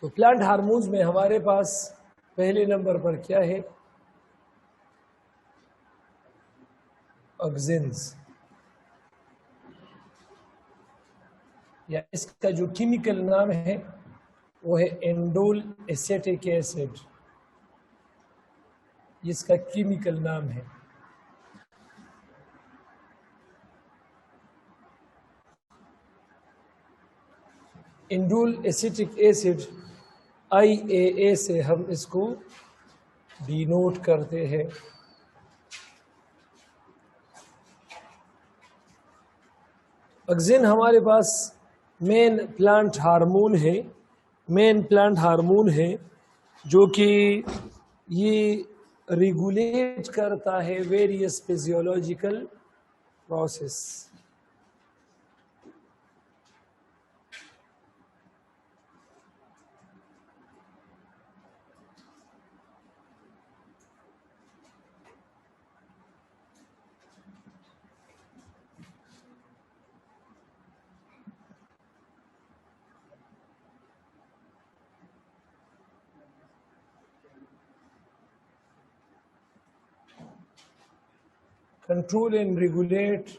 तो plant hormones में हमारे पास पहले नंबर पर क्या है? ऑक्सिन्स, या इसका जो केमिकल नाम है वो है एंडोल एसेटिक एसिड, इसका केमिकल नाम है। एंडोल एसेटिक एसिड IAA से हम इसको डिनोट करते हैं। ऑक्सिन हमारे पास मेन प्लांट हार्मोन है, जो कि ये रेगुलेट करता है various physiological process. Control and regulate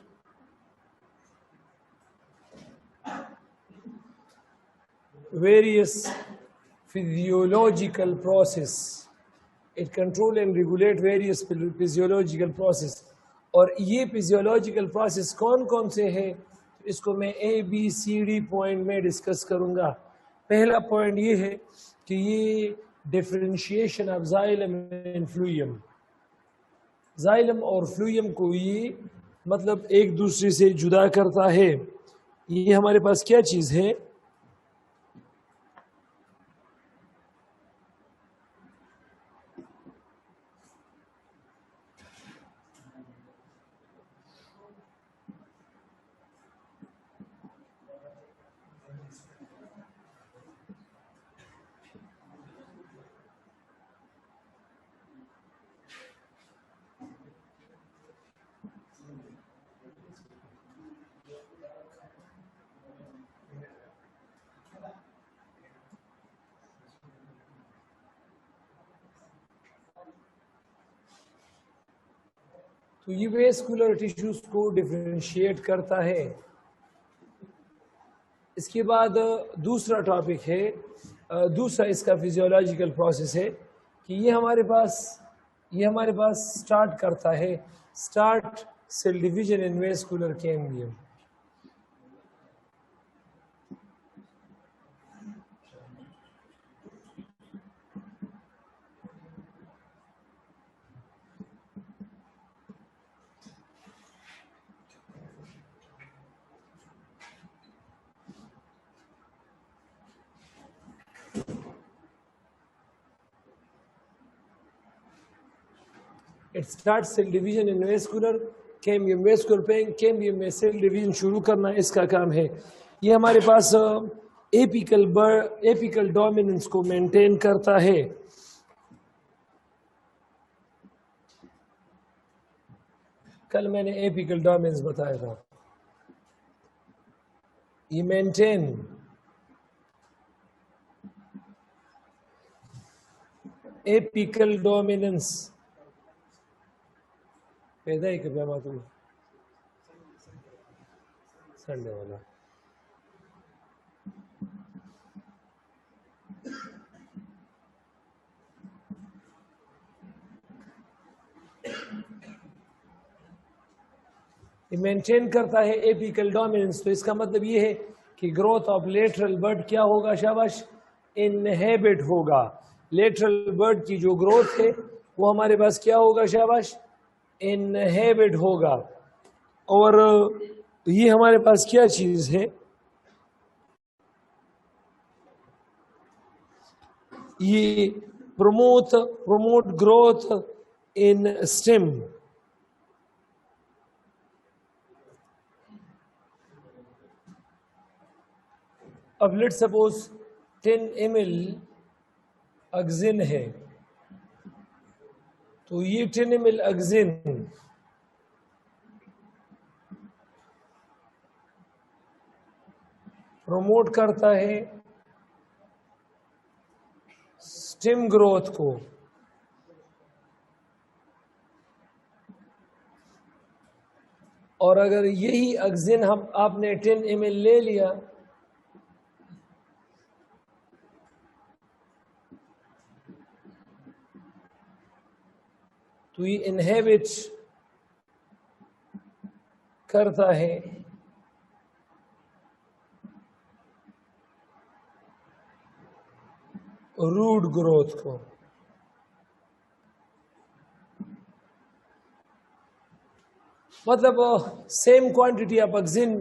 various physiological process. It control and regulate various physiological process. और ये फिजियोलॉजिकल प्रोसेस कौन कौन से हैं, इसको मैं ABCD पॉइंट में डिस्कस करूंगा। पहला पॉइंट ये है कि ये differentiation of xylem and phloem, xylem और फ्लूयम को ये मतलब एक दूसरे से जुदा करता है। ये हमारे पास क्या चीज है? तो ये वेस्कुलर टिश्यूज को डिफरेंशिएट करता है। इसके बाद दूसरा टॉपिक है, दूसरा इसका फिजियोलॉजिकल प्रोसेस है कि ये हमारे पास स्टार्ट करता है start cell division in vascular cambium. It starts cell division in vascular cambium, vascular cambium में सेल डिवीजन शुरू करना इसका काम है। ये हमारे पास एपिकल डोमिनेंस को मेंटेन करता है। कल मैंने एपिकल डोमिनेंस बताया था। ये मेंटेन एपिकल डोमिनेंस पैदा ही कब हुआ? तुम संडे वाला मेंटेन करता है एपिकल डोमिनेंस। तो इसका मतलब ये है कि ग्रोथ ऑफ लेटरल बर्ड क्या होगा? शाबाश, इनहेबिट होगा। लेटरल बर्ड की जो ग्रोथ है वो हमारे पास क्या होगा? शाबाश, इनहेबिट होगा। और ये हमारे पास क्या चीज है? ये प्रमोट ग्रोथ इन स्टेम। अब लेट सपोज 10 ml ऑक्सिन है, तो ये 10 ml ऑक्सिन प्रमोट करता है स्टेम ग्रोथ को और अगर यही ऑक्सीजन हम आपने 10 ml ले लिया तो ये इनहेबिट करता है रूट ग्रोथ को। मतलब सेम क्वांटिटी ऑफ ऑक्सीजन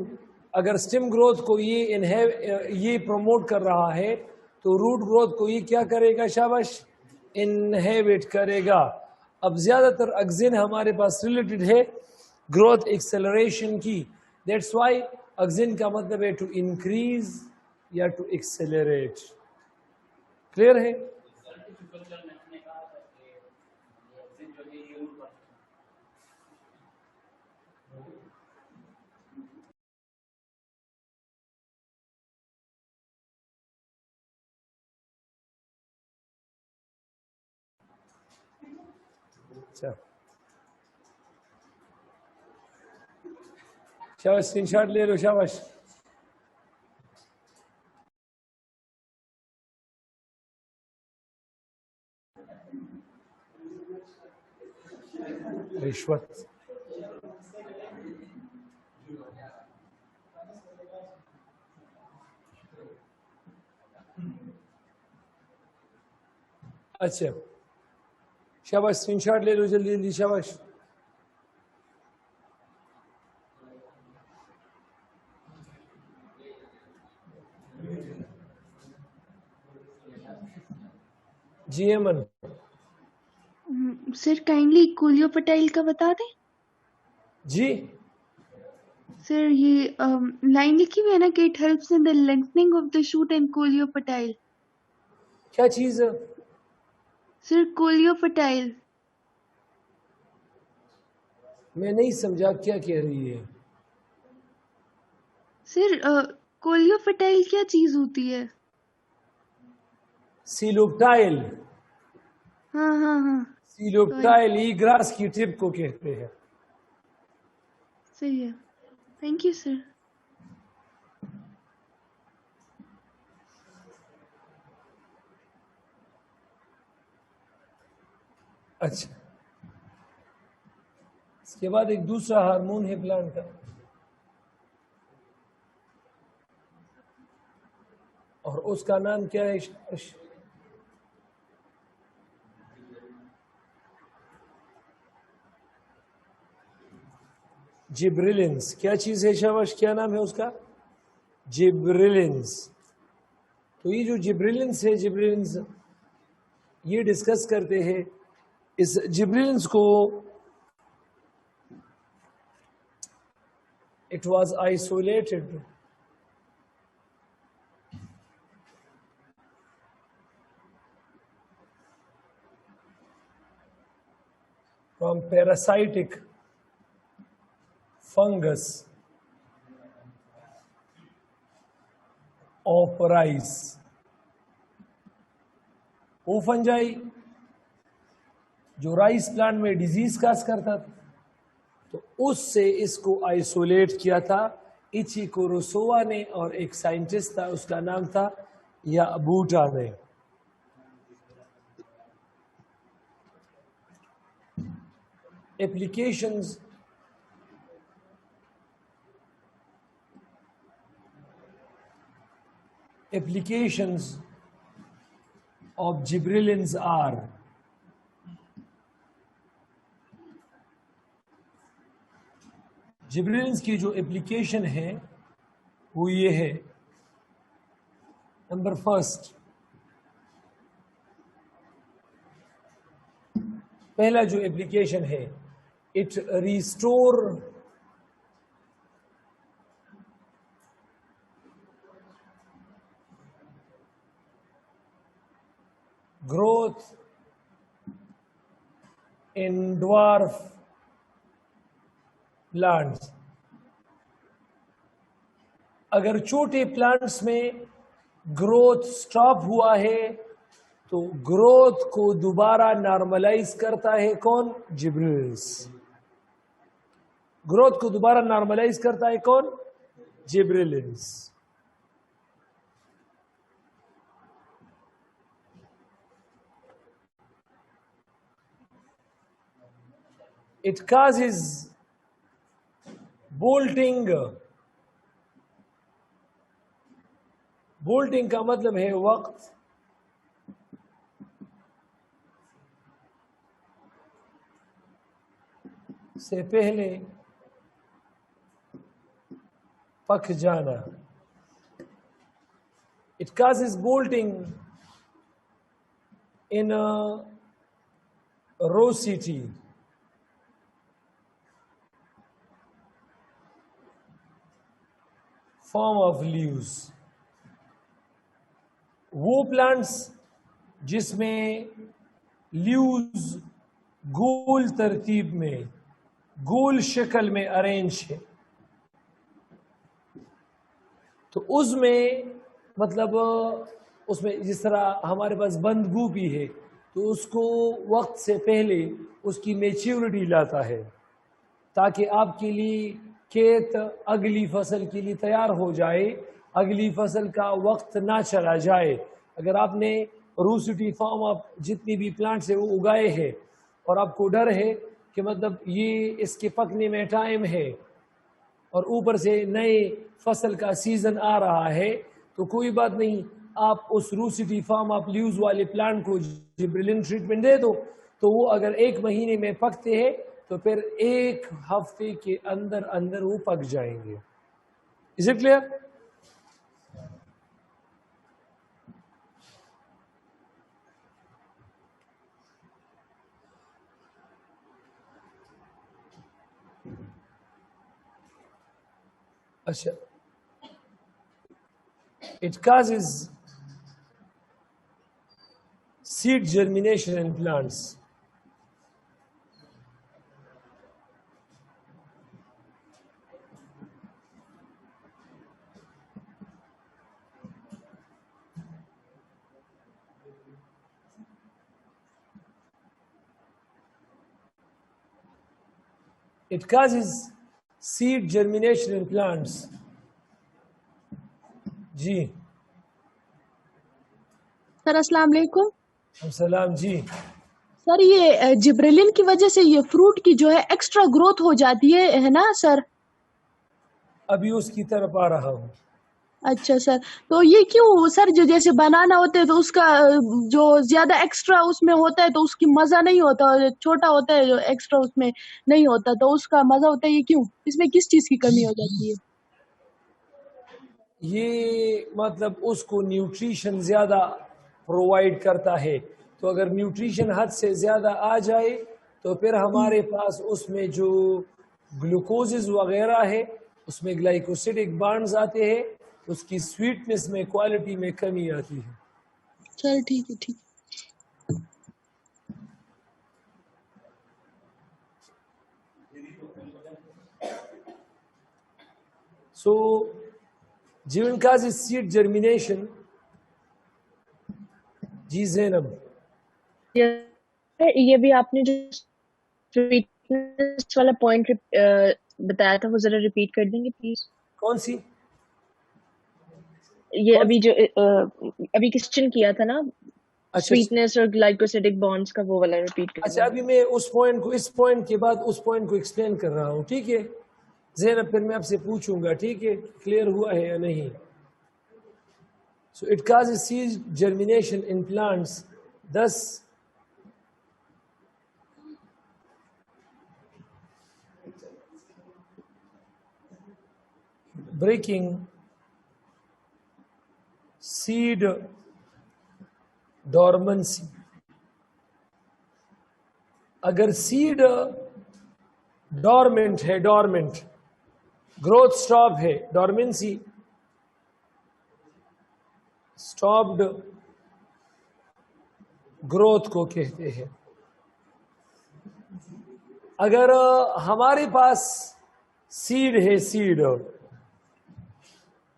अगर स्टेम ग्रोथ को ये प्रमोट कर रहा है तो रूट ग्रोथ को ये क्या करेगा शाबाश, इनहेबिट करेगा। अब ज्यादातर ऑक्सीजन हमारे पास रिलेटेड है ग्रोथ एक्सेलरेशन की, दैट्स व्हाई ऑक्सीजन का मतलब है टू इंक्रीज या टू एक्सेलरेट। क्लियर है? अच्छा शाबाश, स्क्रीनशॉट ले लो शाबाश। रिश्वत अच्छा शाबाश, स्क्रीनशॉट ले लो जल्दी जल्दी शाबाश। जी अमन। सर काइंडली कोलियोपटाइल का बता दें। जी सर ये लाइन लिखी हुई है ना कि it helps in the lengthening of the shoot and coleoptile. क्या चीज है? Sir coleoptile. मैं नहीं समझा क्या कह रही है। सर कोलियोपटाइल क्या चीज होती है? सीलोप्टाइल। हाँ हाँ हाँ सीलोप्टाइल ई ग्रास की टिप को कहते हैं। सही है, थैंक यू सर। अच्छा, इसके बाद एक दूसरा हार्मोन है प्लांट का और उसका नाम क्या है? जिब्रिलिन्स। क्या चीज है शाबाश, क्या नाम है उसका? जिब्रिलिन्स। तो ये जो जिब्रिलिन्स है, जिब्रिलिन्स ये डिस्कस करते हैं। इस जिब्रिलिन्स को it was isolated from parasitic fungus of rice। वो फंजाई जो राइस प्लांट में डिजीज काज करता था, तो उससे इसको आइसोलेट किया था इचिकुरोसोवा ने, और एक साइंटिस्ट था उसका नाम था याबूटा ने। Applications of gibberellins are gibberellins की जो एप्लीकेशन है वो ये है। नंबर फर्स्ट, पहला जो एप्लीकेशन है, it restore growth in dwarf plants. अगर छोटे प्लांट्स में ग्रोथ स्टॉप हुआ है तो ग्रोथ को दोबारा नॉर्मलाइज करता है कौन? जिब्रेलिन्स। ग्रोथ को दोबारा नॉर्मलाइज करता है कौन? Gibberellins. It causes bolting। Bolting का मतलब है वक्त से पहले पक जाना। It causes bolting in a rosette form of leaves। वो प्लांट्स जिसमें लीव्स गोल तरतीब में, गोल शक्ल में अरेंज है, तो उसमें मतलब उसमें जिस तरह हमारे पास बंद गोभी है तो उसको वक्त से पहले उसकी मैच्योरिटी लाता है ताकि आपके लिए खेत अगली फसल के लिए तैयार हो जाए, अगली फसल का वक्त ना चला जाए। अगर आपने रूसिटी फार्म आप जितनी भी प्लांट्स है वो उगाए हैं और आपको डर है कि मतलब ये इसके पकने में टाइम है और ऊपर से नए फसल का सीजन आ रहा है, तो कोई बात नहीं, आप उस रूसिटी फार्म आप लीव्स वाले प्लांट को जिब्रेलिन ट्रीटमेंट दे दो, तो वो अगर 1 महीने में पकते हैं तो फिर 1 हफ्ते के अंदर अंदर वो पक जाएंगे। Is it clear? अच्छा, it causes seed germination in plants। It causes seed germination in plants। जी सर अस्सलाम वालेकुम। सलाम जी। सर ये जिब्रेलिन की वजह से ये फ्रूट की जो है एक्स्ट्रा ग्रोथ हो जाती है ना सर? अभी उसकी तरफ आ रहा हूँ। अच्छा सर, तो ये क्यों सर? जो जैसे बनाना होता है तो उसका जो ज्यादा एक्स्ट्रा उसमें होता है तो उसकी मजा नहीं होता, और छोटा होता है जो एक्स्ट्रा उसमें नहीं होता तो उसका मजा होता है, ये क्यों? इसमें किस चीज की कमी हो जाती है? ये मतलब उसको न्यूट्रिशन ज़्यादा प्रोवाइड करता है, तो अगर न्यूट्रिशन हद से ज़्यादा आ जाए तो फिर हमारे पास उसमें जो ग्लूकोजेस वगैरह है उसमें ग्लाइकोसिडिक बॉन्ड्स आते हैं, उसकी स्वीटनेस में, क्वालिटी में कमी आती है। चल ठीक है, ठीक। So given causes seed germination। जी ज़ैनब, ये भी आपने जो स्वीटनेस वाला पॉइंट बताया था वो जरा रिपीट कर देंगे प्लीज? कौन सी? ये अभी जो अभी क्वेश्चन किया था ना, अच्छा स्वीटनेस और ग्लाइकोसिडिक बॉन्ड्स का, वो वाला रिपीट कर अच्छा, अभी मैं उस पॉइंट को, इस पॉइंट के बाद उस पॉइंट को एक्सप्लेन कर रहा हूँ, ठीक है ज़ैनब? फिर मैं आपसे पूछूंगा, ठीक है, क्लियर हुआ है या नहीं? So it causes seed germination in plants, thus breaking seed dormancy। अगर सीड डॉर्मेंट है, डॉर्मेंट ग्रोथ स्टॉप है, डॉर्मेंसी स्टॉप्ड ग्रोथ को कहते हैं। अगर हमारे पास सीड है, सीड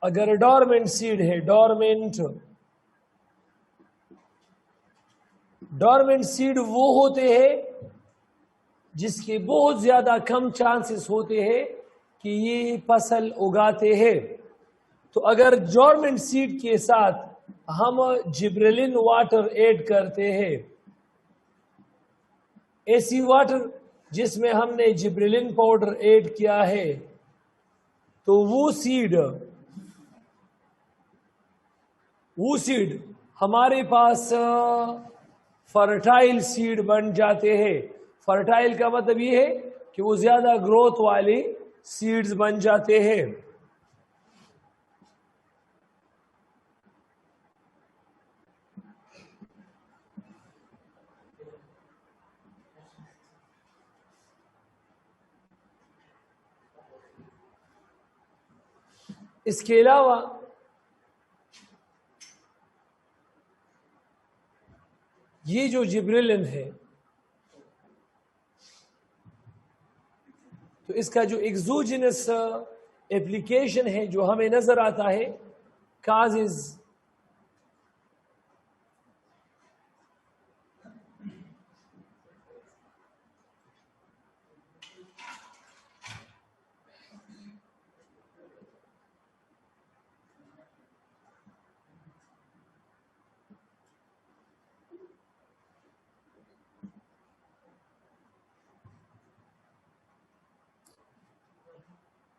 अगर डॉर्मेंट सीड है, डॉर्मेंट, डॉर्मेंट सीड वो होते हैं जिसके बहुत ज्यादा कम चांसेस होते हैं कि ये फसल उगाते हैं। तो अगर डॉर्मेंट सीड के साथ हम जिब्रेलिन वाटर ऐड करते हैं, ऐसी वाटर जिसमें हमने जिब्रेलिन पाउडर ऐड किया है, तो वो सीड हमारे पास फर्टाइल सीड बन जाते हैं। फर्टाइल का मतलब ये है कि वो ज्यादा ग्रोथ वाली सीड्स बन जाते हैं। इसके अलावा ये जो जिब्रेलिन है, तो इसका जो एक्सोजिनस एप्लीकेशन है जो हमें नजर आता है, काजेज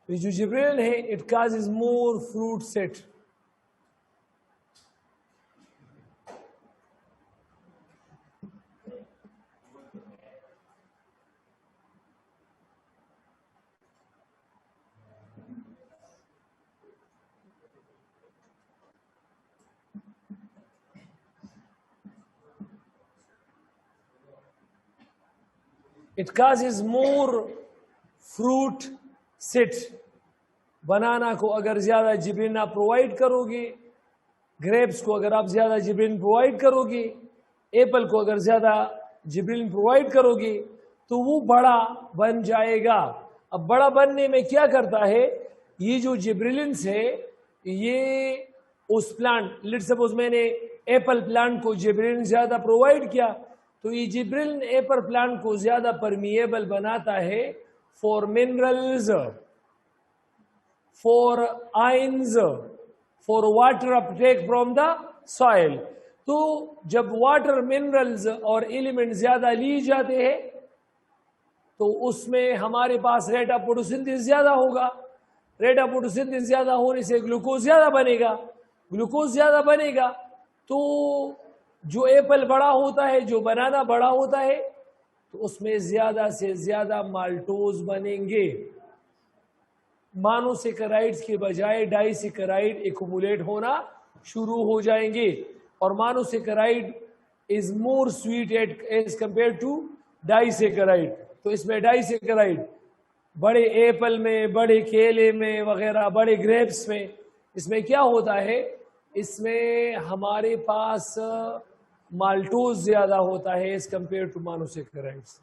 ये जो जिब्रेलिन है, it causes more fruit set. It causes more fruit set. Banana को अगर ज्यादा जिब्रेलिन आप प्रोवाइड करोगे, ग्रेप्स को अगर आप ज्यादा जिब्रेलिन प्रोवाइड करोगे, एप्पल को अगर ज्यादा जिब्रेलिन प्रोवाइड करोगे, तो वो बड़ा बन जाएगा। अब बड़ा बनने में क्या करता है, ये जो जिब्रेलिन है, ये उस प्लांट, लेट्स सपोज मैंने एप्पल प्लांट को जिब्रेलिन ज्यादा प्रोवाइड किया, तो ये जिब्रेलिन एप्पल प्लांट को ज्यादा परमिएबल बनाता है for minerals, for ions, for water Uptake from the soil. तो जब वाटर, मिनरल्स और एलिमेंट ज्यादा लिए जाते हैं, तो उसमें हमारे पास रेट ऑफ फोटोसिंथेसिस ज्यादा होगा। रेट ऑफ फोटोसिंथेसिस ज्यादा होने से ग्लूकोज ज्यादा बनेगा। ग्लूकोज ज्यादा बनेगा तो जो एप्पल बड़ा होता है, जो बनाना बड़ा होता है, तो उसमें ज्यादा से ज्यादा माल्टोज बनेंगे। मोनोसेकेराइड्स के बजाय डाइसेकेराइड एक्युमुलेट होना शुरू हो जाएंगे। और monosaccharide is more sweet as compare to disaccharide. तो इसमें डाइसेकेराइड बड़े एप्पल में, बड़े केले में वगैरह, बड़े ग्रेप्स में, इसमें क्या होता है, इसमें हमारे पास माल्टोज ज्यादा होता है एज कंपेयर टू मोनोसेकेराइड्स।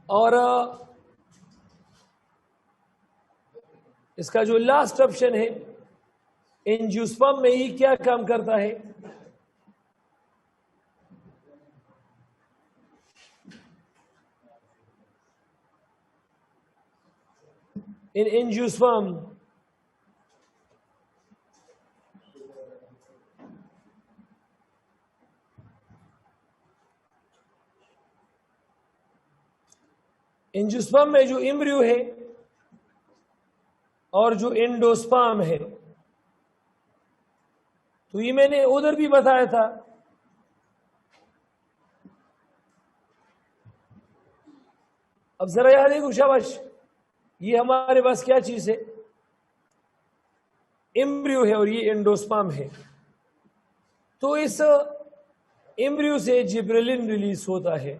और इसका जो लास्ट ऑप्शन है, एंजियोस्पर्म में ही क्या काम करता है, इन एंजियोस्पर्म एंजियोस्पर्म में जो एम्ब्रियो है और जो एंडोस्पर्म है, तो ये मैंने उधर भी बताया था। अब जरा याद देखो, शाबाश, ये हमारे पास क्या चीज है, एम्ब्रियो है और ये एंडोस्पर्म है। तो इस एम्ब्रियो से जिब्रेलिन रिलीज होता है।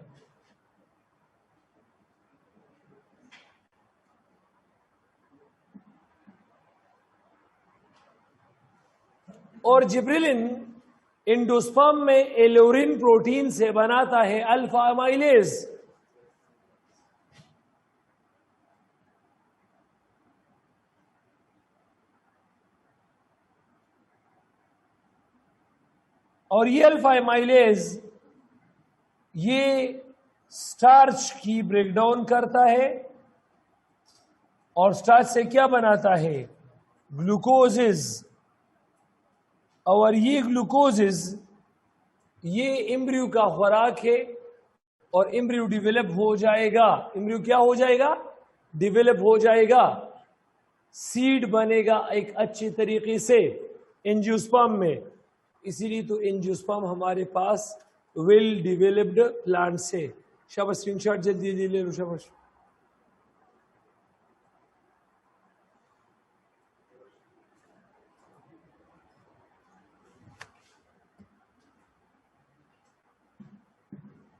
और जिब्रेलिन एंडोस्पर्म में एलोरिन प्रोटीन से बनाता है अल्फा अमाइलेज। और ये अल्फा एमाइलेज ये स्टार्च की ब्रेकडाउन करता है और स्टार्च से क्या बनाता है? ग्लूकोजेस। और ये ग्लूकोजेस ये एम्ब्रियो का खुराक है और एम्ब्रियो डिवेलप हो जाएगा। एम्ब्रियो क्या हो जाएगा? डिवेलप हो जाएगा, सीड बनेगा एक अच्छे तरीके से एंजियोस्पर्म में। इसीलिए तो एंजियोस्पर्म हमारे पास वेल डिवेलप्ड प्लांट्स है। शाबाश, स्क्रीनशॉट जल्दी जल्दी ले लो, शाबाश।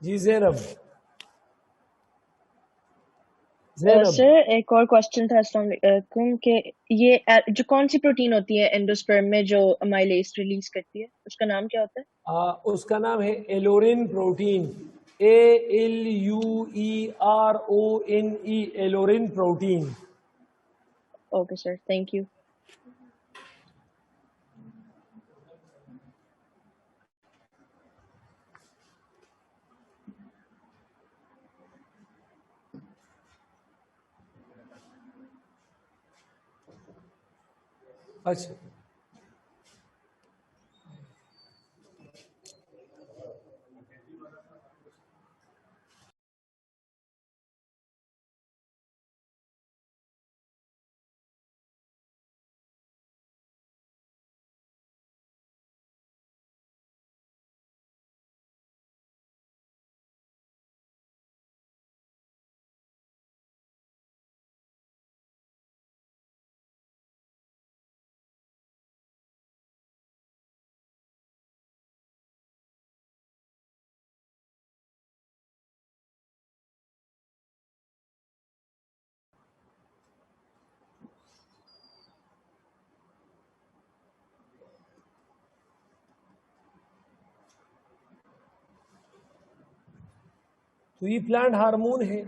जी ज़ैनब, सर एक और क्वेश्चन था अस्सलाम वालेकुम कि ये जो कौन सी प्रोटीन होती है एंडोस्पर्म में जो अमाइलेज रिलीज करती है, उसका नाम क्या होता है? उसका नाम है aleurone protein, ALUERONE, aleurone protein. Okay sir, thank you. अच्छा, तो ये प्लांट हार्मोन है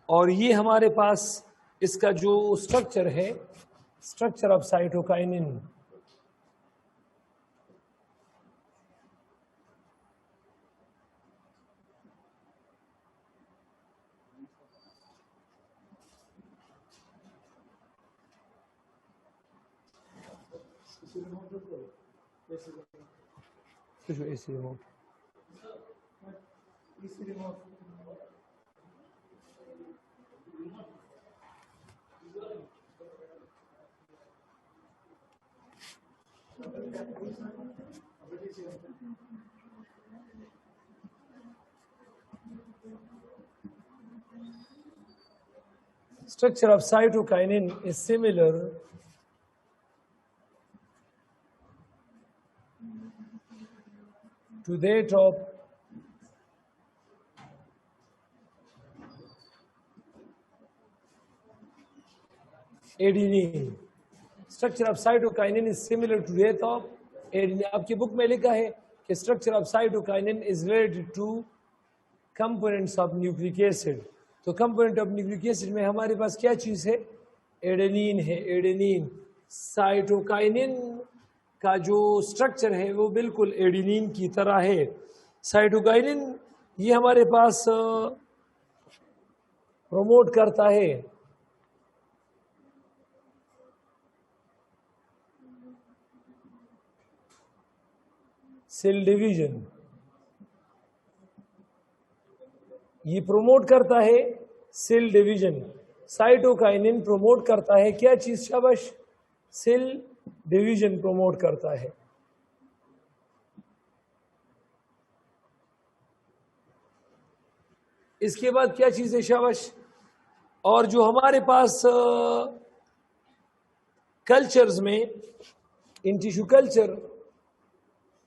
और ये हमारे पास इसका जो स्ट्रक्चर है, स्ट्रक्चर ऑफ साइटोकाइनिन। ऐसे remote structure of cytokinin is similar to that of adenine. Structure of cytokinin is similar to that of adenine. आपकी बुक में लिखा है कि structure of cytokinin is related to components of nucleic acid. तो component of nucleic acid में हमारे पास क्या चीज़ है? एडेनिन है, एडेनिन। साइटोकाइनिन का जो स्ट्रक्चर है वो बिल्कुल एडेनिन की तरह है। साइटोकाइनिन ये हमारे पास प्रमोट करता है सेल डिवीजन, ये प्रमोट करता है सेल डिवीजन। साइटोकाइनिन प्रमोट करता है क्या चीज? शाबाश, सेल डिवीजन प्रमोट करता है। इसके बाद क्या चीज है? शाबाश। और जो हमारे पास कल्चर्स में, in tissue culture,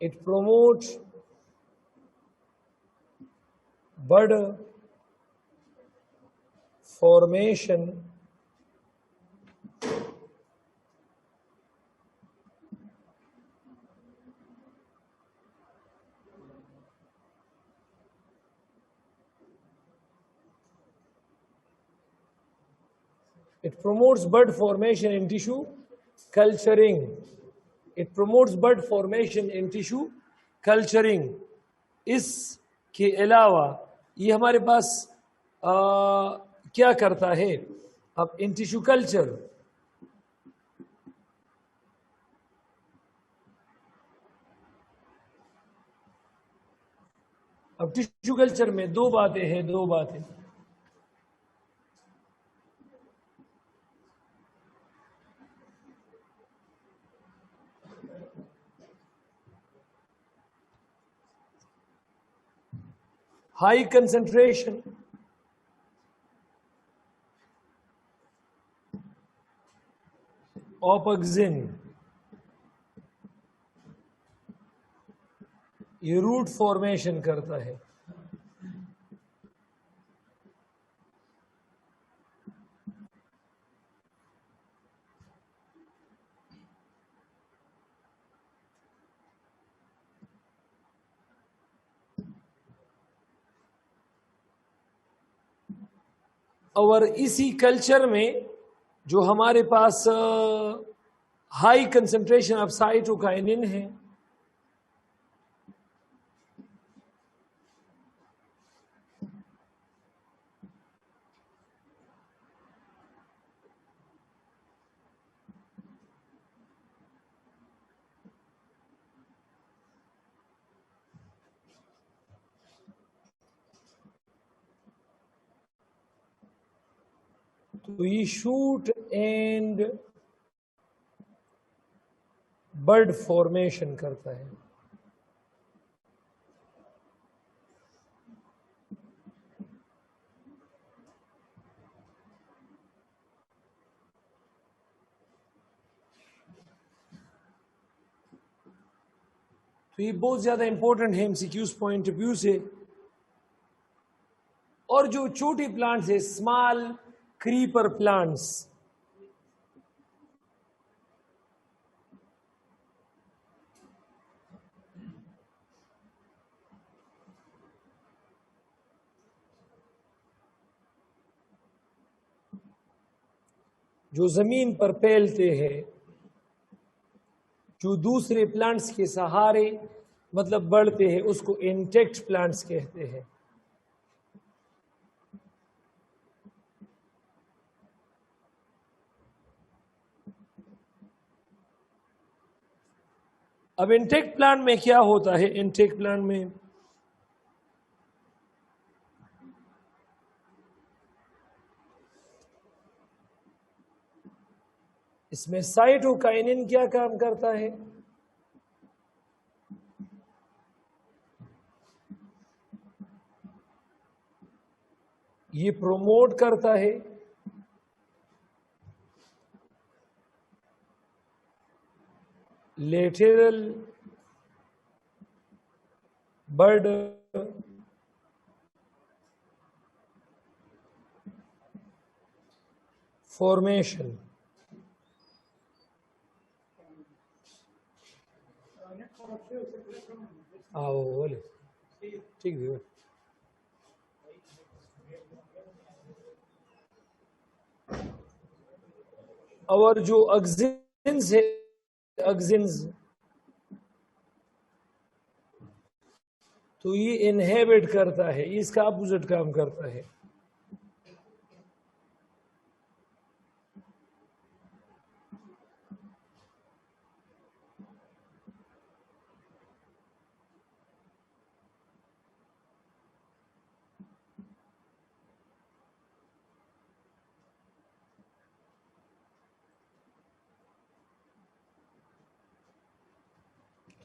it promotes bud formation it promotes bud formation in tissue culturing. It promotes bud formation in tissue culturing, इसके अलावा ये हमारे पास क्या करता है? अब इन टिश्यू कल्चर में दो बातें हैं, दो बातें। हाई कंसंट्रेशन ऑपक्सिन, ये रूट फॉर्मेशन करता है। और इसी कल्चर में जो हमारे पास हाई कंसंट्रेशन ऑफ साइटोकाइनिन है, तो ये शूट एंड बर्ड फॉर्मेशन करता है। तो ये बहुत ज्यादा इंपॉर्टेंट है एमसीक्यूज पॉइंट ऑफ व्यू से। और जो छोटे प्लांट्स है, स्मॉल क्रीपर प्लांट्स, जो जमीन पर फैलते हैं, जो दूसरे प्लांट्स के सहारे मतलब बढ़ते हैं, उसको इंटेक्ट प्लांट्स कहते हैं। अब इंटेक्ट प्लांट में क्या होता है? इंटेक्ट प्लांट में इसमें साइटोकाइनिन क्या काम करता है? ये प्रोमोट करता है लेटरल बर्ड फॉर्मेशन। आओ बोले, ठीक है। और जो अक्सिन्स है, अक्सिन्स, तो ये इनहेबिट करता है, इसका अपोजिट काम करता है।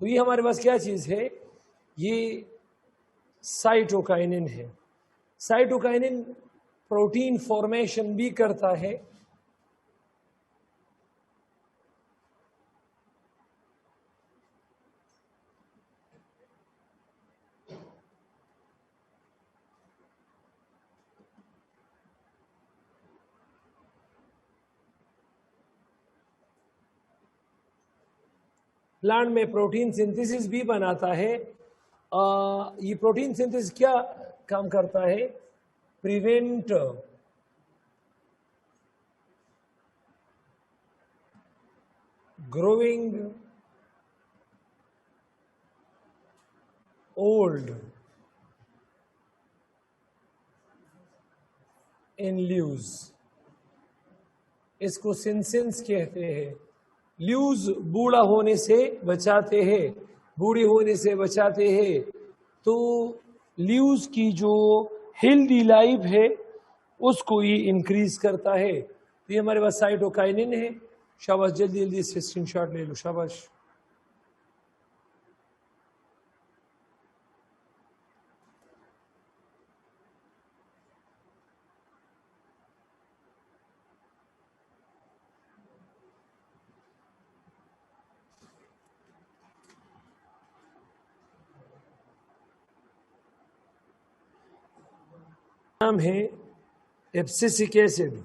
तो ये हमारे पास क्या चीज है? ये साइटोकाइनिन है। साइटोकाइनिन प्रोटीन फॉर्मेशन भी करता है, प्लांट में प्रोटीन सिंथेसिस भी बनाता है। ये प्रोटीन सिंथेसिस क्या काम करता है? Prevent growing old in leaves. इसको सिंसेंस कहते हैं. ल्यूज बूढ़ा होने से बचाते हैं, बूढ़े होने से बचाते हैं. तो ल्यूज की जो हेल्दी लाइफ है उसको ये इंक्रीज करता है. तो ये हमारे पास साइटोकाइनिन है. शाबाश, जल्दी जल्दी से स्क्रीनशॉट ले लो. शाबाश. नाम है एब्सिसिक एसिड.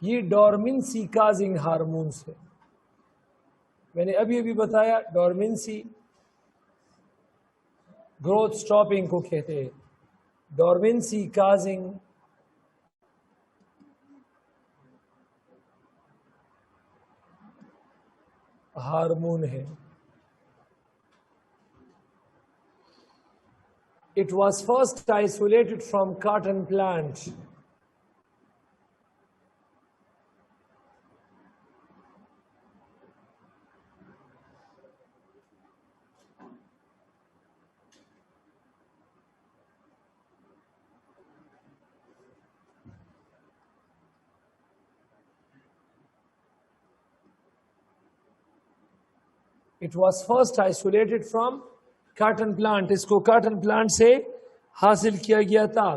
ये डोर्मेंसी काजिंग हार्मोन्स है. मैंने अभी अभी बताया डोर्मेंसी ग्रोथ स्टॉपिंग को कहते हैं. डोर्मेंसी काजिंग हार्मोन है. It was first isolated from cotton plant. It was first isolated from cotton plant. इसको cotton plant से हासिल किया गया था.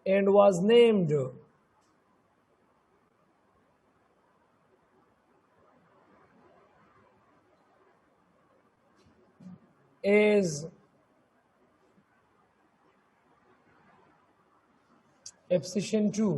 And was named as Epsilon 2.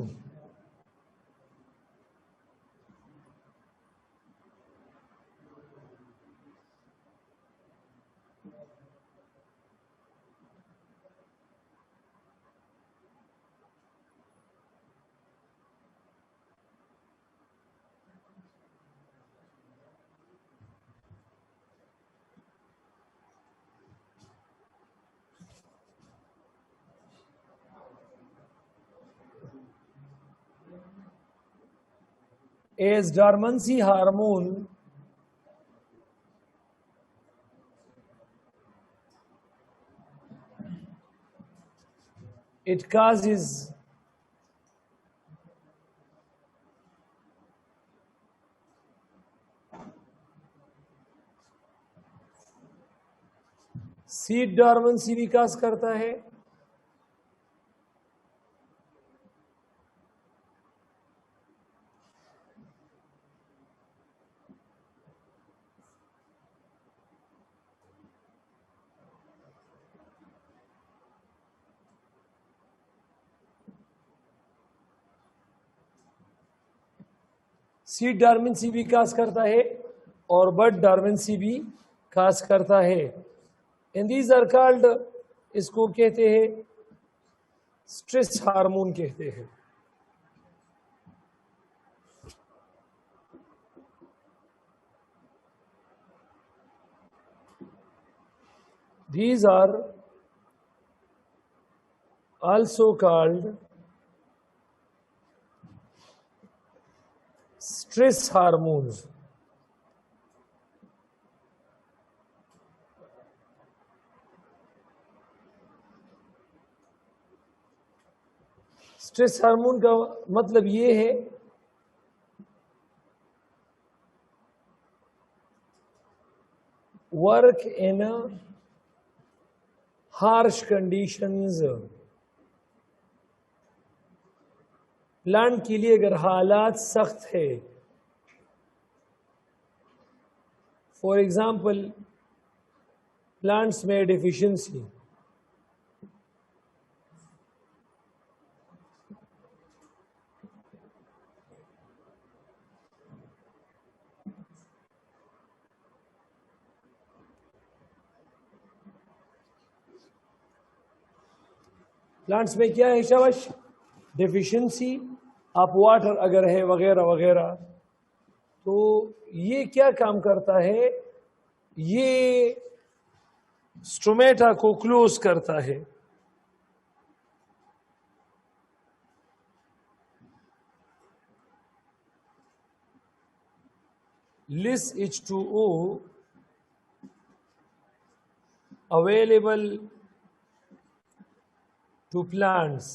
As dormancy hormone it causes seed dormancy विकास करता है. सीड डॉर्मेंसी विकास करता है और बड डॉर्मेंसी भी खास करता है. एंड दीज आर कॉल्ड, इसको कहते हैं स्ट्रेस हार्मोन कहते हैं. These are also called stress hormones. Stress hormone का मतलब ये है work in harsh conditions. Plant के लिए अगर हालात सख्त है, फॉर एग्जाम्पल प्लांट्स में डेफिशिएंसी, प्लांट्स में क्या है शाबाश, डेफिशिएंसी ऑफ वाटर अगर है वगैरह वगैरह, तो ये क्या काम करता है, ये स्टोमेटा को क्लोज करता है। Less H2O available to plants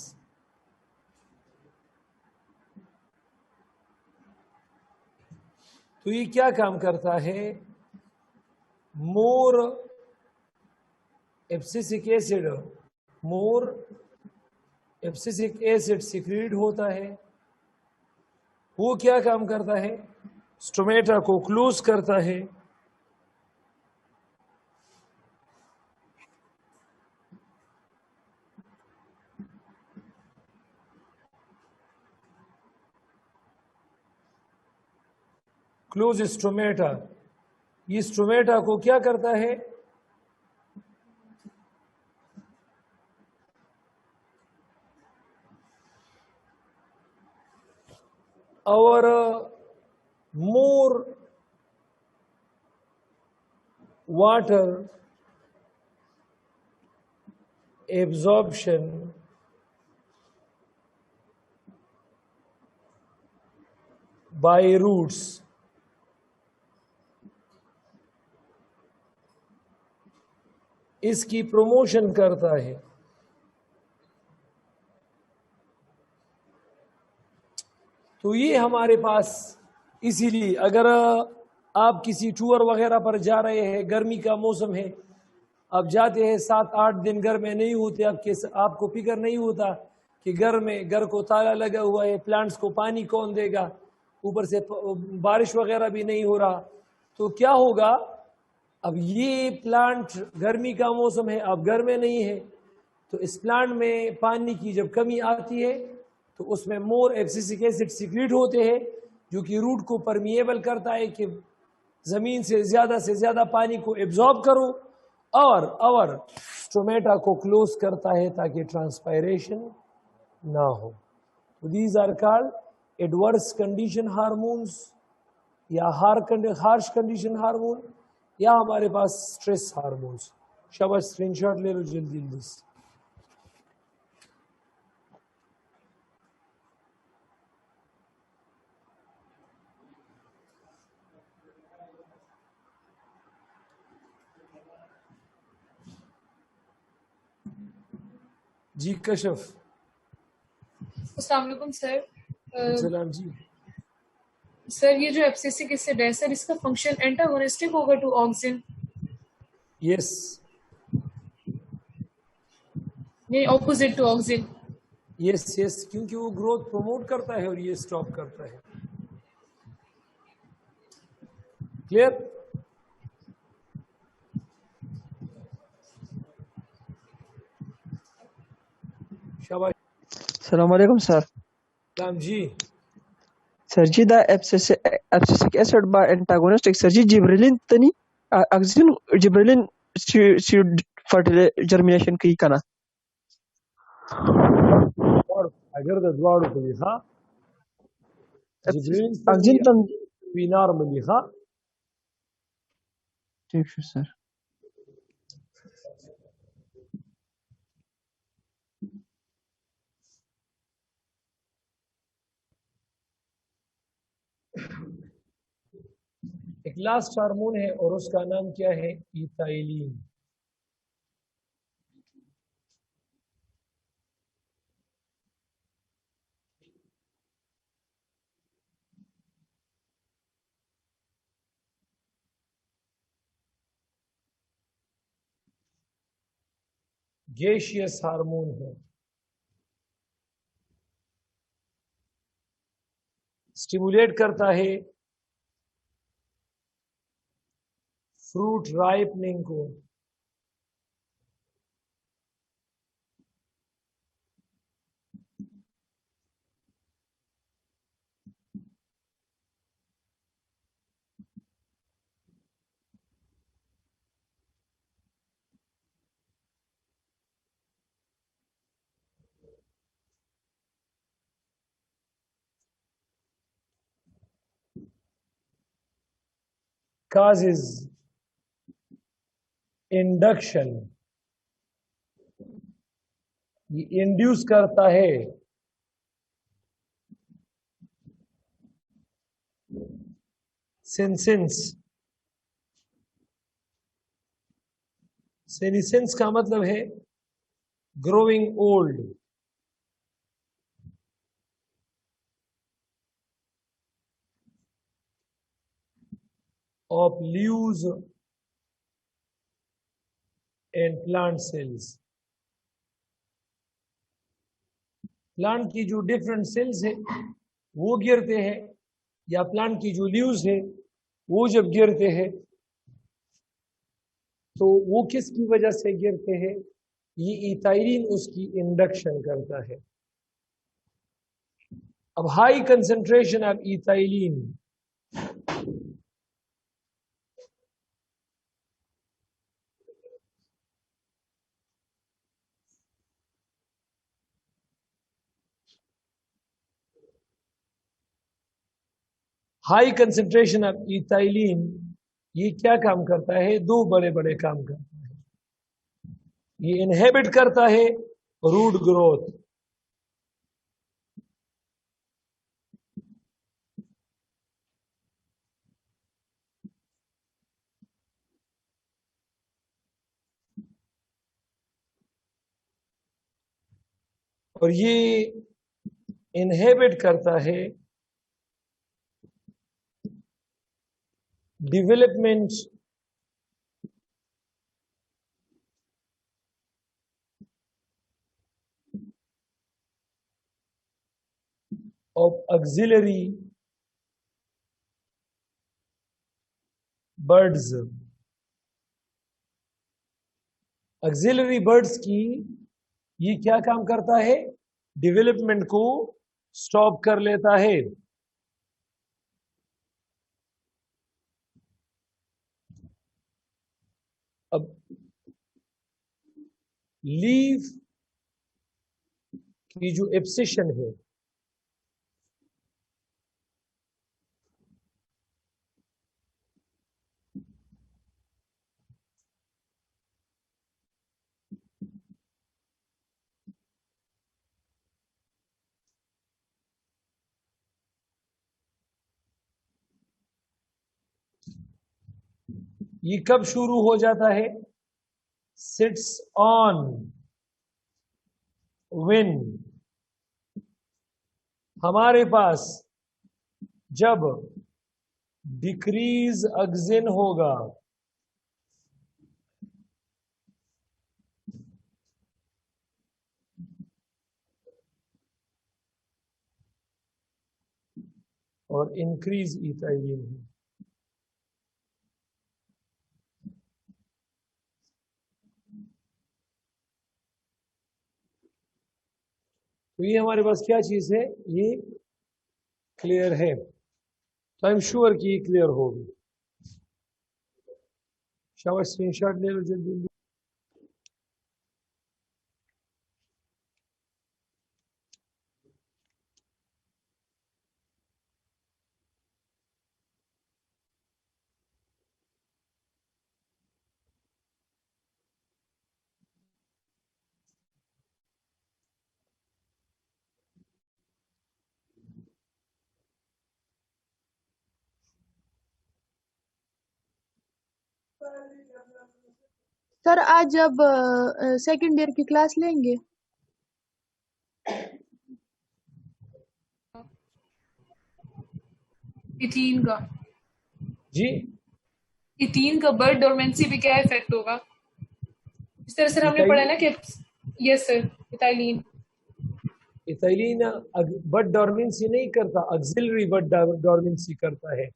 तो ये क्या काम करता है, मोर एब्सिसिक एसिड, मोर एब्सिसिक एसिड सिक्रीट होता है। वो क्या काम करता है, स्टोमेटा को क्लोज करता है। क्लोज स्टोमेटा, ये स्टोमेटा को क्या करता है, और more water absorption by roots, इसकी प्रमोशन करता है। तो ये हमारे पास, इसीलिए अगर आप किसी टूर वगैरह पर जा रहे हैं, गर्मी का मौसम है, आप जाते हैं 7-8 दिन घर में नहीं होते, आपको फिक्र नहीं होता कि घर को ताला लगा हुआ है, प्लांट्स को पानी कौन देगा, ऊपर से बारिश वगैरह भी नहीं हो रहा, तो क्या होगा, अब ये प्लांट, गर्मी का मौसम है, आप घर में नहीं है, तो इस प्लांट में पानी की जब कमी आती है तो उसमें मोर एब्सिसिक एसिड सिक्रीट होते हैं, जो कि रूट को परमिएबल करता है कि जमीन से ज्यादा पानी को एब्जॉर्ब करो, और स्टोमेटा को क्लोज करता है ताकि ट्रांसपायरेशन ना हो। तो these are called adverse condition hormones, या हार्श कंडीशन हार्मोन, या हमारे पास स्ट्रेस हार्मोन्स। शाबाश, स्क्रीनशॉट ले लो जल्दी जल्दी से। जी कशफ। अस्सलाम वालेकुम सर। सलाम जी। सर ये जो एब्सिसिक एसिड है सर, इसका फंक्शन एंटागोनिस्टिक होगा टू ऑक्सिन? यस, नहीं, ऑपोजिट टू ऑक्सिन। यस, क्योंकि वो ग्रोथ प्रमोट करता है और ये स्टॉप करता है। क्लियर? शाबाश। Assalamu alaikum, sir. सलाम जी। Sir ji, the abscisic acid by antagonistic sir ji gibberellin tani oxygen gibberellin seed fertile germination की kana और अगर द द्वार को लिखा oxygen तम विनार में लिखा। ठीक है sir. एक लास्ट हार्मोन है और उसका नाम क्या है, इथाइलिन। गैसियस हार्मोन है, स्टिमुलेट करता है फ्रूट राइपनिंग को। causes induction, ये इंड्यूस करता है सेंसेंस। सेनिसेंस का मतलब है growing old. Of leaves and plant cells. Plant की जो डिफरेंट सेल्स है वो गिरते हैं, या प्लांट की जो लीव्स है वो जब गिरते हैं तो वो किसकी वजह से गिरते हैं? ये इथाइलिन उसकी इंडक्शन करता है। अब high concentration of ethylene high concentration of ethylene ये क्या काम करता है? दो बड़े बड़े काम करता है। ये इनहेबिट करता है रूट ग्रोथ, और ये इनहेबिट करता है development of auxiliary birds. Auxiliary birds की ये क्या काम करता है? डेवलपमेंट को स्टॉप कर लेता है। अब लीफ की जो एब्सेशन है ये कब शुरू हो जाता है? सिट्स ऑन व्हेन हमारे पास जब डिक्रीज ऑक्सिन होगा, और इंक्रीज इथाइलिन है। तो ये हमारे पास क्या चीज है? ये क्लियर है, तो आई एम श्योर कि ये क्लियर होगी। शाबाश, स्क्रीनशॉट ले लो जल्दी जल्दी। सर आज अब सेकंड ईयर की क्लास लेंगे? इथीन का जी, इथीन का बर्ड डोरमेंसी पे क्या इफेक्ट होगा? इस तरह से हमने पढ़ा है ना कि yes sir, ethylene ethylene but dormancy नहीं करता, ऑक्सिलरी बट डोरमेंसी करता है।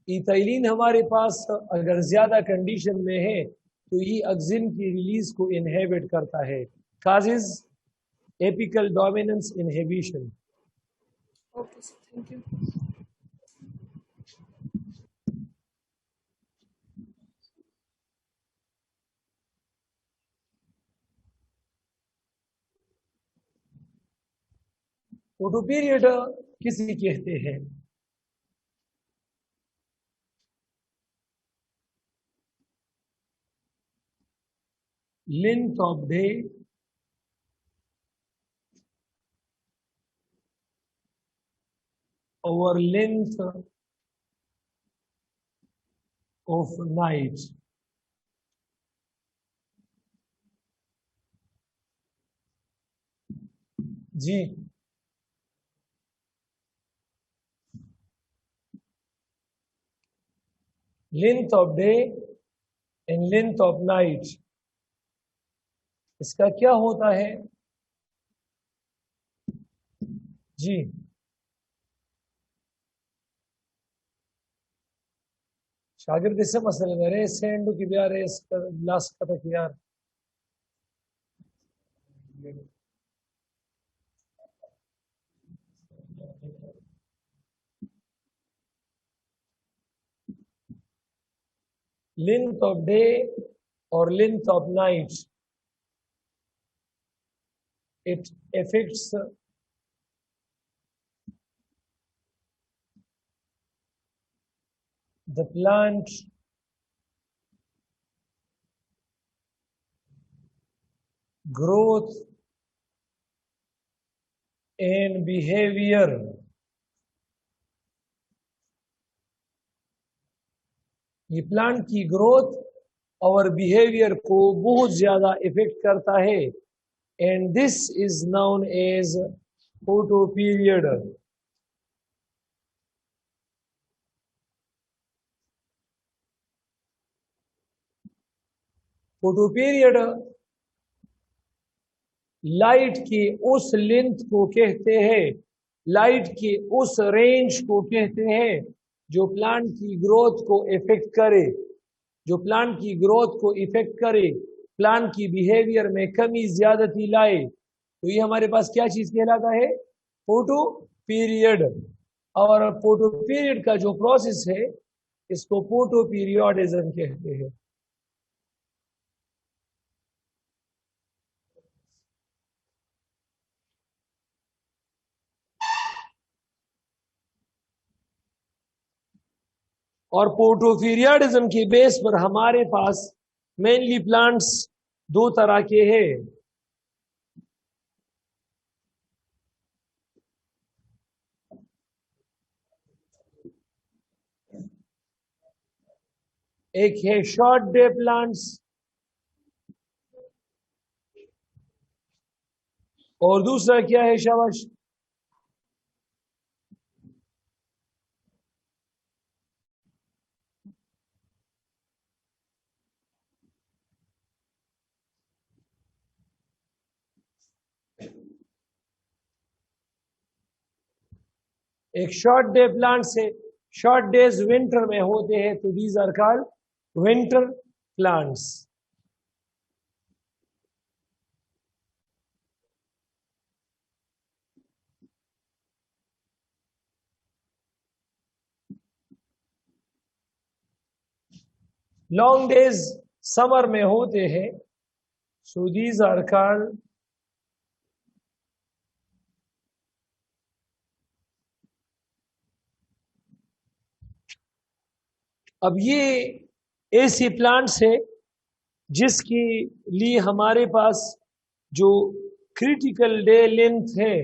इथाइलिन हमारे पास अगर ज्यादा कंडीशन में है तो ये ऑक्सिन की रिलीज को इनहेबिट करता है, causes apical dominance inhibition. Okay sir, thank you. Photoperiod किसे कहते हैं? length of day over length of night. Ji length of day and length of night, इसका क्या होता है जी? शागिर्द इससे मसले में रेस सेंड की बिया रेस लास्ट तक यार length of day or length of night, it affects the plant growth and behavior. ये प्लांट की ग्रोथ और बिहेवियर को बहुत ज्यादा इफेक्ट करता है and this is known as photo period. Photo period light की उस लेंथ को कहते हैं, लाइट की उस रेंज को कहते हैं जो प्लांट की ग्रोथ को इफेक्ट करे, जो प्लांट की ग्रोथ को इफेक्ट करे, प्लांट की बिहेवियर में कमी ज्यादती लाए, तो ये हमारे पास क्या चीज कहलाता है? Photo period. और फोटो पीरियड का जो प्रोसेस है इसको फोटो पीरियोडिज्म कहते हैं. और पोर्टोफिरियाडिज्म के बेस पर हमारे पास मेनली प्लांट्स दो तरह के हैं. एक है शॉर्ट डे प्लांट्स और दूसरा क्या है शाबाश? एक शॉर्ट डे प्लांट्स है, शॉर्ट डेज विंटर में होते हैं तो these are called winter plants. Long days summer में होते हैं सो दीज आर कॉल्ड अब ये ऐसे प्लांट्स है जिसके लिए हमारे पास जो क्रिटिकल डे लेंथ है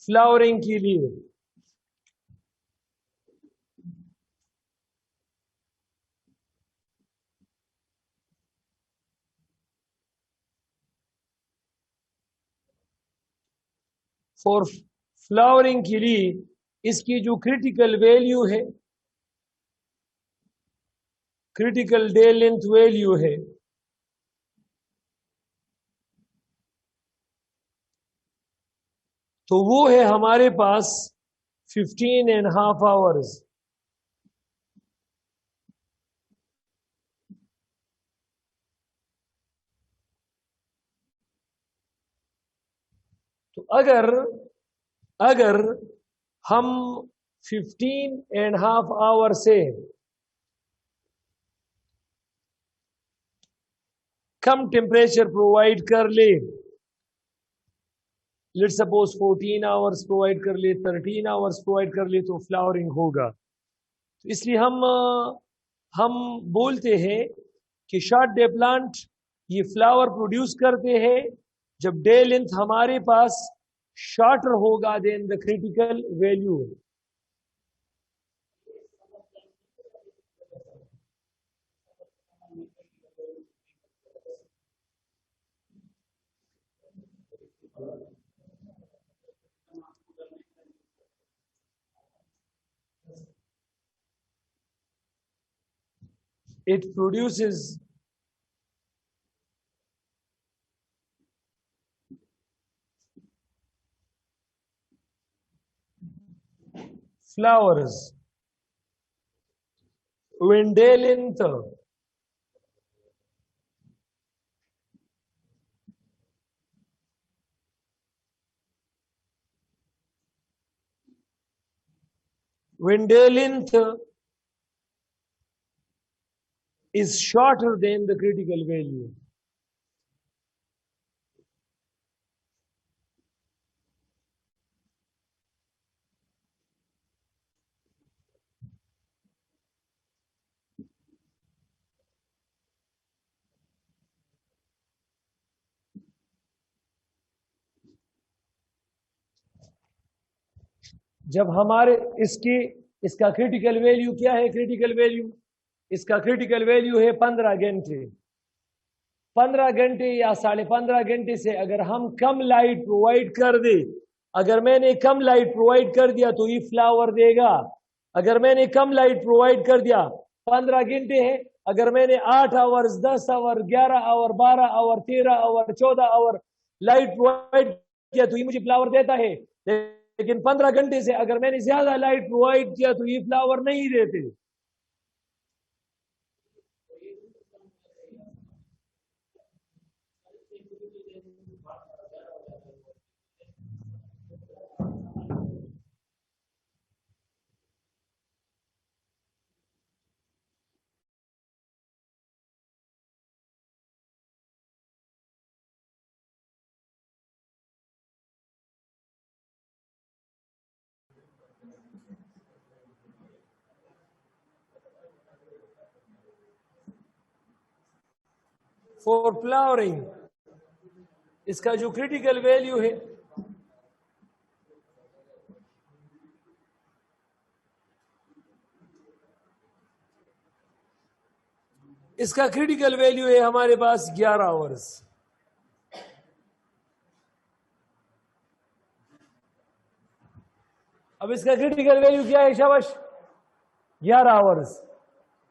फ्लावरिंग के लिए, फॉर फ्लावरिंग के लिए इसकी जो क्रिटिकल वैल्यू है, क्रिटिकल डे लेंथ वैल्यू है तो वो है हमारे पास 15.5 आवर्स. तो अगर हम 15.5 आवर से कम टेम्परेचर प्रोवाइड कर ले, लेट सपोज 14 आवर्स प्रोवाइड कर ले, 13 आवर्स प्रोवाइड कर ले, तो फ्लावरिंग होगा. तो इसलिए हम बोलते हैं कि शॉर्ट डे प्लांट ये फ्लावर प्रोड्यूस करते हैं जब डे लेंथ हमारे पास शॉर्टर होगा then the critical value. It produces flowers when day length is shorter than the critical value. जब हमारे इसका क्रिटिकल वैल्यू क्या है? क्रिटिकल वैल्यू, इसका क्रिटिकल वैल्यू है 15 घंटे। 15 घंटे या 15.5 घंटे से अगर हम कम लाइट प्रोवाइड कर दे, अगर मैंने कम लाइट प्रोवाइड कर दिया तो ये फ्लावर देगा। अगर मैंने कम लाइट प्रोवाइड कर दिया, 15 घंटे है, अगर मैंने 8 hours, 10 hour, 11 hour, 12 hour, 13 hour, 14 hour light provide किया तो ये मुझे फ्लावर देता है। लेकिन 15 घंटे से अगर मैंने ज्यादा लाइट प्रोवाइड किया तो ये फ्लावर नहीं देते। फॉर फ्लावरिंग इसका जो क्रिटिकल वैल्यू है इसका क्रिटिकल वैल्यू है हमारे पास 11 आवर्स। अब इसका क्रिटिकल वैल्यू क्या है शाबाश? 11 आवर्स।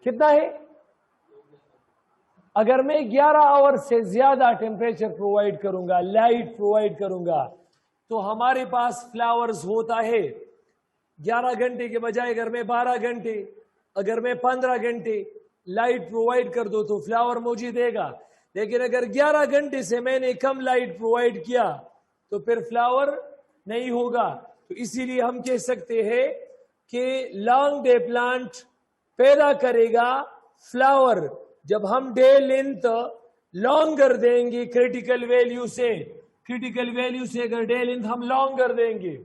कितना है? अगर मैं 11 आवर से ज्यादा टेम्परेचर प्रोवाइड करूंगा, लाइट प्रोवाइड करूंगा, तो हमारे पास फ्लावर्स होता है 11 घंटे के बजाय अगर मैं 12 घंटे, अगर मैं 15 घंटे लाइट प्रोवाइड कर दो तो फ्लावर मुझे देगा। लेकिन अगर 11 घंटे से मैंने कम लाइट प्रोवाइड किया तो फिर फ्लावर नहीं होगा। तो इसीलिए हम कह सकते हैं कि लॉन्ग डे प्लांट पैदा करेगा फ्लावर जब हम डे लेंथ लॉन्गर देंगे क्रिटिकल वैल्यू से। क्रिटिकल वैल्यू से अगर डे लेंथ हम लॉन्गर देंगे,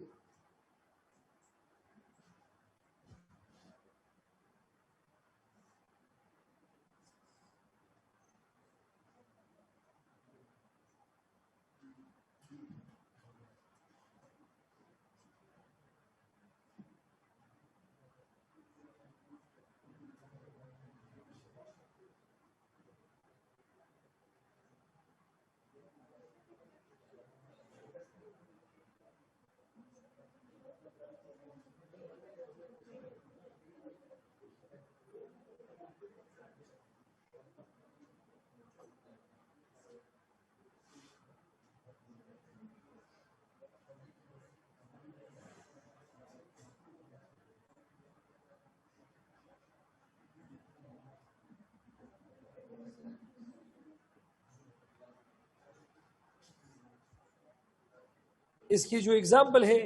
इसकी जो एग्जाम्पल है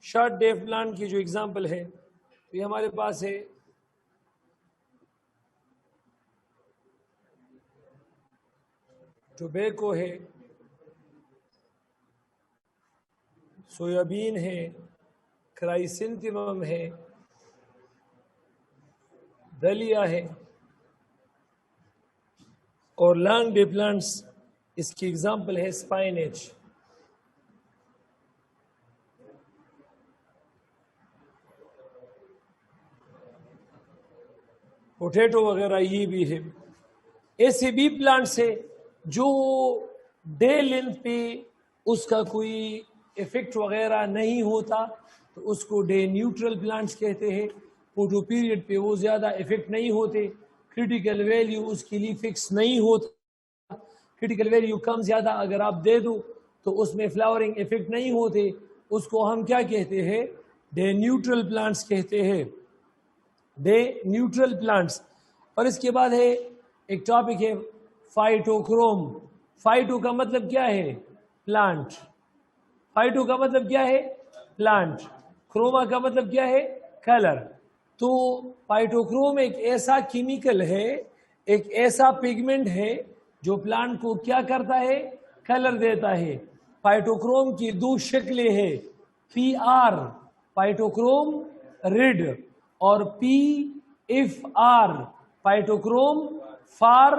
शॉर्ट डे प्लांट की जो एग्जाम्पल है, तो ये हमारे पास है टोबैको है, सोयाबीन है, क्राइसेंथेमम है, दलिया है, और लॉन्ग डे प्लांट्स, इसकी एग्जांपल है स्पाइनेच। पोटैटो वगैरह ये भी है। ऐसे भी प्लांट्स है जो डे लेंथ पे उसका कोई इफेक्ट वगैरह नहीं होता, तो उसको डे न्यूट्रल प्लांट्स कहते हैं। फोटो पीरियड पे वो ज़्यादा इफेक्ट नहीं होते, क्रिटिकल वैल्यू उसके लिए फिक्स नहीं होता। क्रिटिकल वैल्यू कम ज़्यादा अगर आप दे दो तो उसमें फ्लावरिंग इफेक्ट नहीं होते, उसको हम क्या कहते हैं? डे न्यूट्रल प्लांट्स कहते हैं, डे न्यूट्रल प्लांट्स। और इसके बाद है एक टॉपिक है फाइटोक्रोम। फाइटो का मतलब क्या है? प्लांट। फाइटो का मतलब क्या है? प्लांट। क्रोमा का मतलब क्या है? कलर। तो फाइटोक्रोम एक ऐसा केमिकल है, एक ऐसा पिगमेंट है जो प्लांट को क्या करता है? कलर देता है। फाइटोक्रोम की दो शक्लें हैं, PR फाइटोक्रोम रेड और PFR फाइटोक्रोम फार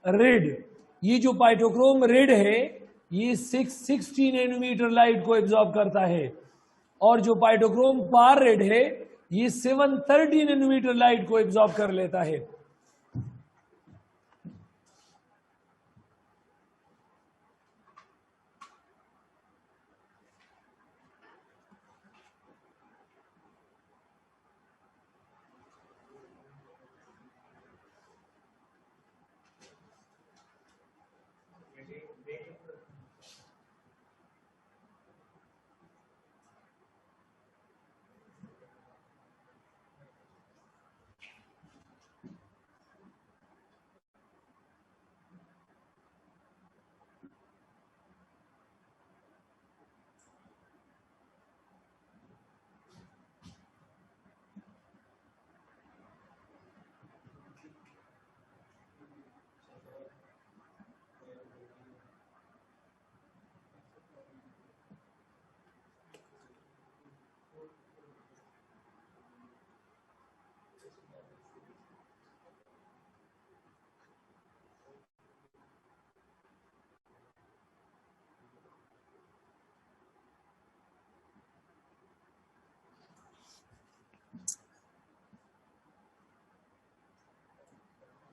रेड। ये जो फाइटोक्रोम रेड है ये 660 नैनोमीटर लाइट को एब्जॉर्ब करता है, और जो फाइटोक्रोम फार रेड है ये 730 नैनोमीटर लाइट को एब्जॉर्ब कर लेता है।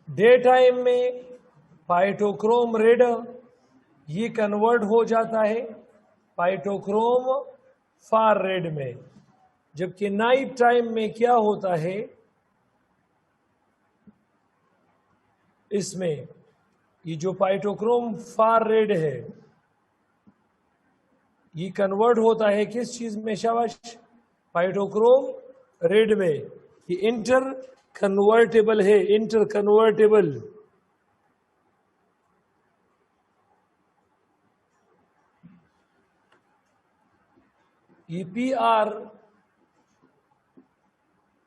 डे टाइम में फाइटोक्रोम रेड ये कन्वर्ट हो जाता है फाइटोक्रोम फार रेड में, जबकि नाइट टाइम में क्या होता है? इसमें ये जो फाइटोक्रोम फार रेड है ये कन्वर्ट होता है किस चीज में? शाबाश, फाइटोक्रोम रेड में। ये इंटर कन्वर्टेबल है, इंटर कन्वर्टेबल। ये PR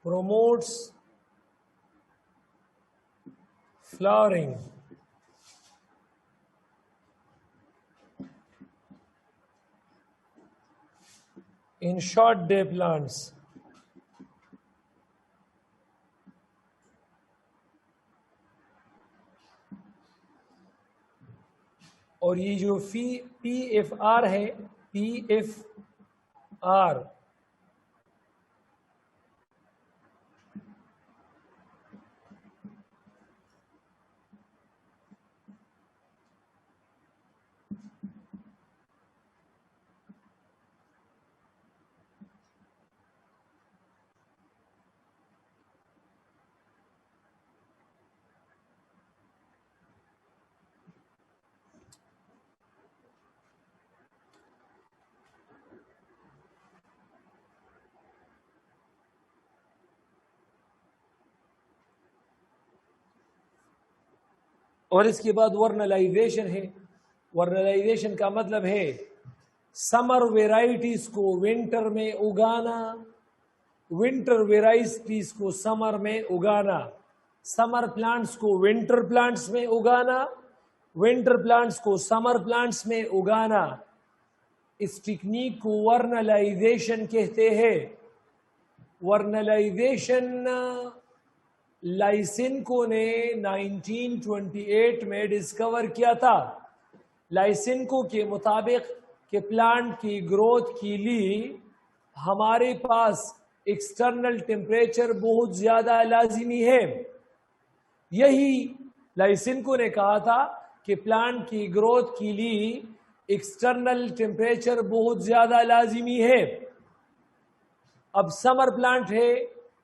promotes flowering in short day plants। और ये जो PFR है, PFR और इसके बाद वर्नलाइजेशन है। वर्नलाइजेशन का मतलब है समर वेराइटीज को विंटर में उगाना, विंटर वेराइटीज को समर में उगाना, समर प्लांट्स को विंटर प्लांट्स में उगाना, विंटर प्लांट्स को समर प्लांट्स में उगाना। इस टेक्निक को वर्नलाइजेशन कहते हैं। वर्नलाइजेशन लाइसिनको ने 1928 में डिस्कवर किया था। लाइसिनको के मुताबिक कि प्लांट की ग्रोथ के लिए हमारे पास एक्सटर्नल टेम्परेचर बहुत ज़्यादा लाजिमी है। यही लाइसिनको ने कहा था कि प्लांट की ग्रोथ के लिए एक्सटर्नल टेम्परेचर बहुत ज़्यादा लाजिमी है। अब समर प्लांट है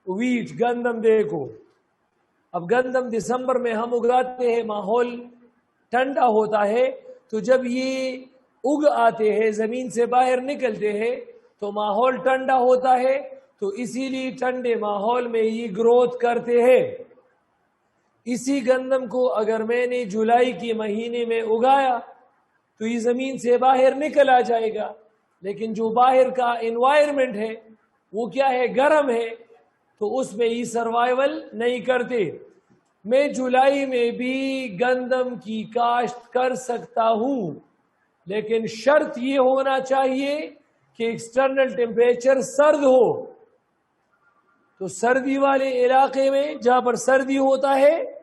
वीट, गंदम, देखो अब गंदम दिसंबर में हम उगाते हैं, माहौल ठंडा होता है, तो जब ये उग आते हैं, ज़मीन से बाहर निकलते हैं, तो माहौल ठंडा होता है, तो इसीलिए ठंडे माहौल में ये ग्रोथ करते हैं। इसी गंदम को अगर मैंने जुलाई के महीने में उगाया तो ये ज़मीन से बाहर निकल आ जाएगा, लेकिन जो बाहर का एनवायरनमेंट है वो क्या है, गर्म है, तो उसमें ये सर्वाइवल नहीं करते। मैं जुलाई में भी गंदम की काश्त कर सकता हूँ, लेकिन शर्त ये होना चाहिए कि एक्सटर्नल टेम्परेचर सर्द हो। तो सर्दी वाले इलाके में जहाँ पर सर्दी होता है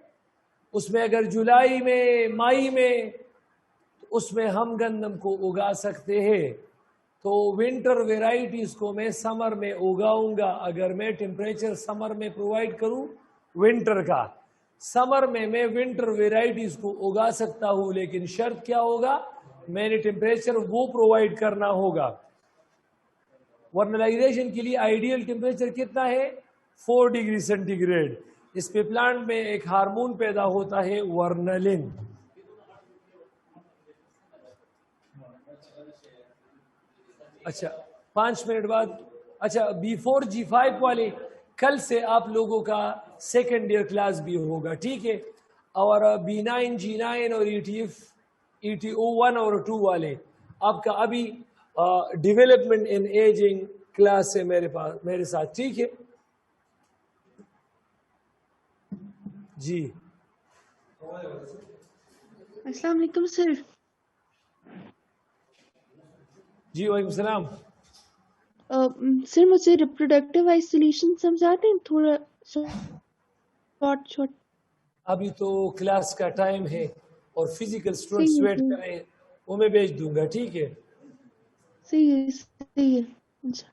उसमें अगर जुलाई में, मई में, तो उसमें हम गंदम को उगा सकते हैं। तो विंटर वेराइटीज़ को मैं समर में उगाऊंगा। अगर मैं टेम्परेचर समर में प्रोवाइड करूं विंटर का, समर में मैं विंटर वेराइटीज़ को उगा सकता हूं, लेकिन शर्त क्या होगा, मैंने टेम्परेचर वो प्रोवाइड करना होगा। वर्नलाइजेशन के लिए आइडियल टेम्परेचर कितना है, 4 डिग्री सेंटीग्रेड। इस पे प्लांट में एक हार्मोन पैदा होता है वर्नलिन। अच्छा 5 मिनट बाद, अच्छा B4 G5 वाले कल से आप लोगों का सेकेंड ईयर क्लास भी होगा, ठीक है। और B9 G9 और ETO1 और 2 वाले आपका अभी डेवलपमेंट इन एजिंग क्लास है मेरे साथ, ठीक है जी। अस्सलाम वालेकुम सर। जी वालेकुम सलाम। सर मुझे रिप्रोडक्टिव आइसोलेशन समझाते हैं थोड़ा शॉर्ट। अभी तो क्लास का टाइम है और फिजिकल स्टूडेंट सही है, वेट सही। करें, वो मैं भेज दूंगा, ठीक है। सही है। अच्छा।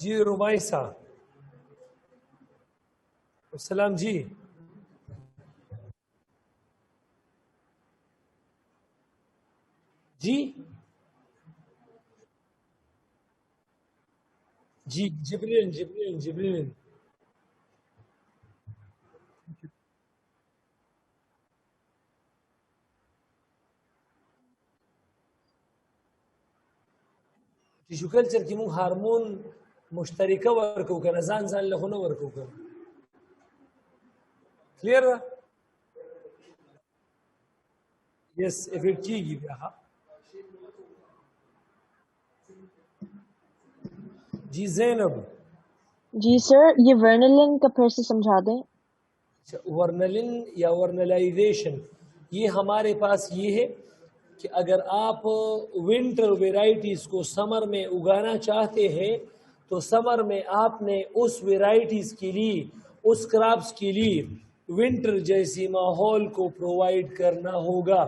जी रुमाइसा, सलाम जी। जी जी जिब्रीन टिश्यू कल्चर की मुंग हार्मोन मुश्तरका वर्को का नजान जान लखनो वर्को का क्लियर है। यस इफेक्ट की हाँ जी। ज़ैनब जी सर, ये वर्नलिन का फिर से समझा दें। वर्नलिन या वर्नलाइजेशन, ये हमारे पास ये है कि अगर आप विंटर वेराइटीज़ को समर में उगाना चाहते हैं तो समर में आपने उस वेराइटीज़ के लिए, उस क्रॉप्स के लिए विंटर जैसी माहौल को प्रोवाइड करना होगा।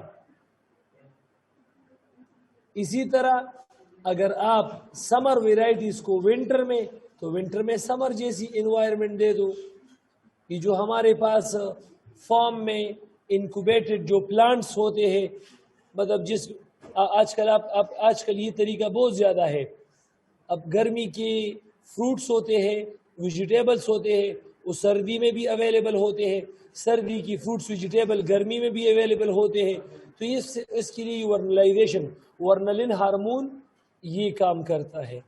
इसी तरह अगर आप समर वेराइटीज़ को विंटर में, तो विंटर में समर जैसी एनवायरनमेंट दे दो। ये जो हमारे पास फार्म में इनक्यूबेटेड जो प्लांट्स होते हैं, मतलब जिस आजकल आप आजकल ये तरीका बहुत ज़्यादा है। अब गर्मी के फ्रूट्स होते हैं, वेजिटेबल्स होते हैं, वो सर्दी में भी अवेलेबल होते हैं, सर्दी की फ्रूट्स वेजिटेबल गर्मी में भी अवेलेबल होते हैं। तो इसके लिए वर्नलाइजेशन, वर्नलिन हार्मोन ये काम करता है।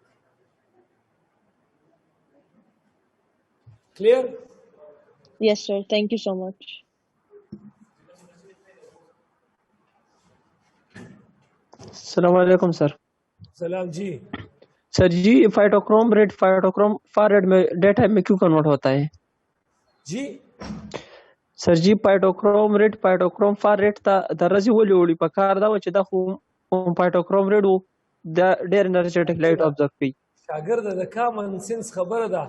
Clear? Yes sir, thank you so much. अस्सलाम वालेकुम सर। सलाम जी। सर जी फाइटोक्रोम रेड फार रेड में डे टाइम में क्यों कन्वर्ट होता है जी? सर जी फाइटोक्रोम फार रेड दा रजी वली पकार दा वच दा फाइटोक्रोम रेड दा डेर एनर्जेटिक लाइट ऑब्जर्व की शागिर्द द कॉमन सेंस खबर दा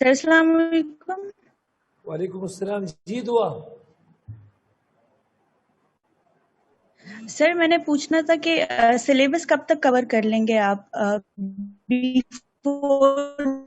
सर अस्सलाम वालेकुम। वालेकुम अस्सलाम जी दुआ सर मैंने पूछना था कि सिलेबस कब तक कवर कर लेंगे आप बिफोर